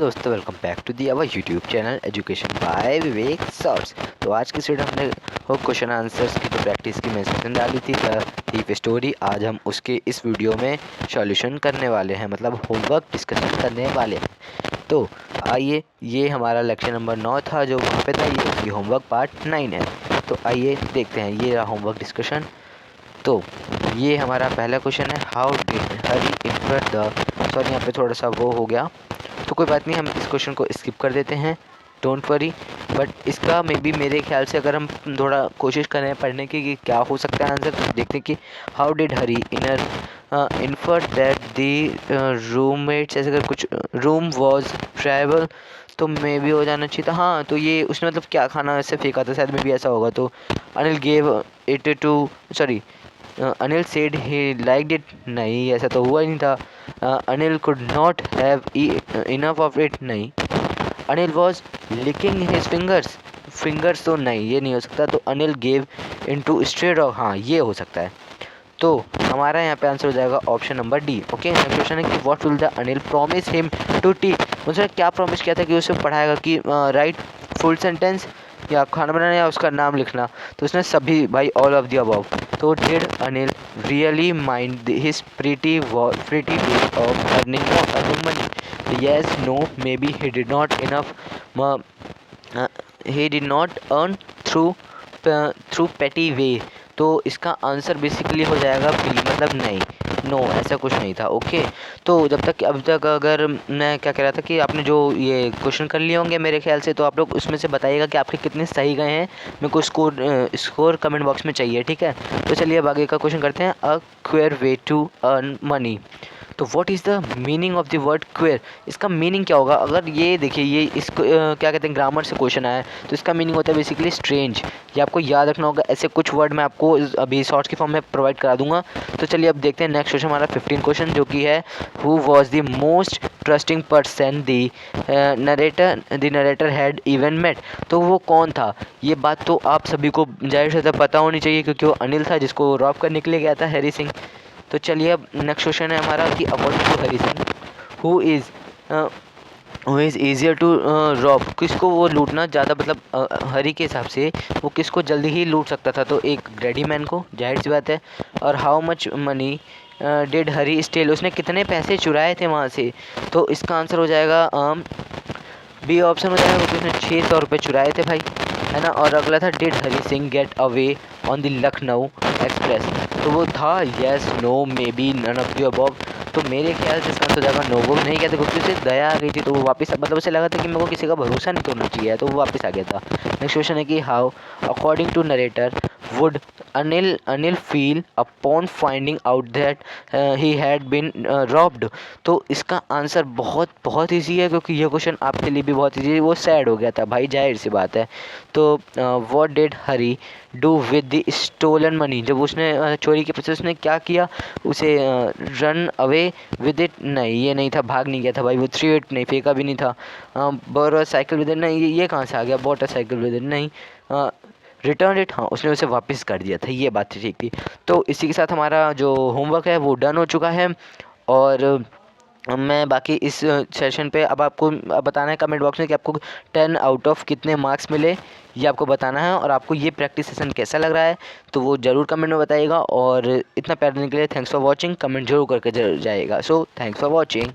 दोस्तों, welcome back to the our YouTube channel education by Vivek shorts. तो आज की वीडियो हमने वो क्वेश्चन आंसर्स की जो प्रैक्टिस की मैंने सेशन डाली थी थी स्टोरी। आज हम उसके इस वीडियो में सॉल्यूशन करने वाले हैं, मतलब होमवर्क डिस्कशन करने वाले हैं। तो आइए, ये हमारा लेक्चर नंबर 9 था जो वहाँ पे था, ये होमवर्क पार्ट 9 है। तो आइए देखते हैं, ये रहा होमवर्क डिस्कशन। तो ये हमारा पहला क्वेश्चन है, how did Hari infer the, sorry यहाँ पे थोड़ा सा वो हो गया, तो कोई बात नहीं, हम इस क्वेश्चन को स्किप कर देते हैं, डोंट वरी। बट इसका मे बी मेरे ख्याल से अगर हम थोड़ा कोशिश करें पढ़ने की कि क्या हो सकता है आंसर, तो देखते हैं कि how did Hari infer that the roommates, ऐसे अगर कुछ रूम वॉज ट्रैवल, तो मे भी हो जाना चाहिए था। हाँ, तो ये उसने मतलब क्या खाना ऐसे फेंका था, शायद में भी ऐसा होगा। तो Anil gave it to, sorry Anil said he liked it, नहीं ऐसा तो हुआ ही नहीं था। Anil could not have enough of it, नहीं। Anil was licking his fingers, fingers तो नहीं, ये नहीं हो सकता। तो Anil gave into stray dog, हाँ ये हो सकता है। तो हमारा यहाँ पे आंसर हो जाएगा option number D. Okay, next question है कि what will the Anil promise him to T, उसने क्या प्रॉमिस किया था कि उसे पढ़ाएगा, कि राइट फुल सेंटेंस या खाना बनाना या उसका नाम लिखना। तो उसने सभी, भाई ऑल ऑफ द अबव। तो did Anil really mind his pretty way of earning money, yes no maybe he did not enough, he did not earn through petty way. तो इसका आंसर बेसिकली हो जाएगा बी, मतलब नहीं, no ऐसा कुछ नहीं था। ओके, तो जब तक अभी तक अगर मैं क्या कह रहा था कि आपने जो ये क्वेश्चन कर लिए होंगे मेरे ख्याल से, तो आप लोग उसमें से बताइएगा कि आपके कितने सही गए हैं। मेरे को स्कोर कमेंट बॉक्स में चाहिए, ठीक है। तो चलिए अब आगे का क्वेश्चन करते हैं, a queer way to earn money. तो what is the meaning of the word queer, इसका मीनिंग क्या होगा? अगर ये देखिए, ये इसको क्या कहते हैं, ग्रामर से क्वेश्चन आया है, तो इसका मीनिंग होता है बेसिकली स्ट्रेंज। ये आपको याद रखना होगा, ऐसे कुछ वर्ड मैं आपको अभी शॉर्ट्स की फॉर्म में प्रोवाइड करा दूंगा। तो चलिए अब देखते हैं नेक्स्ट क्वेश्चन, हमारा 15 क्वेश्चन, जो कि है who was the most trusting person the narrator had even met. तो वो कौन था? ये बात तो आप सभी को जाहिर से पता होनी चाहिए, क्योंकि वो अनिल था जिसको रॉब करने के लिए गया था हैरी सिंह। तो चलिए अब नेक्स्ट क्वेश्चन है हमारा कि according to Hari Singh, who is easier to rob, किसको वो लूटना ज़्यादा, मतलब हरी के हिसाब से वो किसको जल्दी ही लूट सकता था? तो एक ग्रेडी मैन को, जाहिर सी बात है। और how much money did Hari steal, उसने कितने पैसे चुराए थे वहाँ से? तो इसका आंसर हो जाएगा बी ऑप्शन हो जाएगा, क्योंकि उसने 600 रुपये चुराए थे भाई, है ना। और अगला था did Hari Singh get away on the Lucknow express, तो वो था yes no maybe none of the above. तो मेरे ख्याल से इसका आंसर हो जाएगा नो, वो नहीं कहते क्योंकि उसे दया आ गई थी, तो वो वापस, मतलब उसे लगा था कि मेरे को किसी का भरोसा नहीं तोड़ना चाहिए, तो वो वापस आ गया था। नेक्स्ट क्वेश्चन है कि how according to narrator would Anil feel upon finding out that he had been robbed. तो इसका आंसर बहुत बहुत ईजी है, क्योंकि ये क्वेश्चन आपके लिए भी बहुत ईजी है। वो सैड हो गया था भाई, जाहिर सी बात है। तो what did Hari do with the stolen money, जब उसने चोरी के पैसे उसने क्या किया? उसे रन अवे विद इट, नहीं ये नहीं था, भाग नहीं गया था भाई। वो थ्री इट, नहीं फेंका भी नहीं था। बोर साइकिल विद इट, नहीं ये कहाँ से आ गया? Bought a cycle with it, नहीं। रिटर्न इट, हाँ उसने उसे वापस कर दिया था, ये बात ठीक थी। तो इसी के साथ हमारा जो होमवर्क है वो डन हो चुका है। और मैं बाकी इस सेशन पे अब आपको बताना है कमेंट बॉक्स में कि आपको 10 आउट ऑफ कितने मार्क्स मिले, ये आपको बताना है। और आपको ये प्रैक्टिस सेशन कैसा लग रहा है, तो वो ज़रूर कमेंट में बताइएगा। और इतना प्यार देने के लिए थैंक्स फॉर वॉचिंग, कमेंट जरूर करके जाइएगा। So thanks for watching.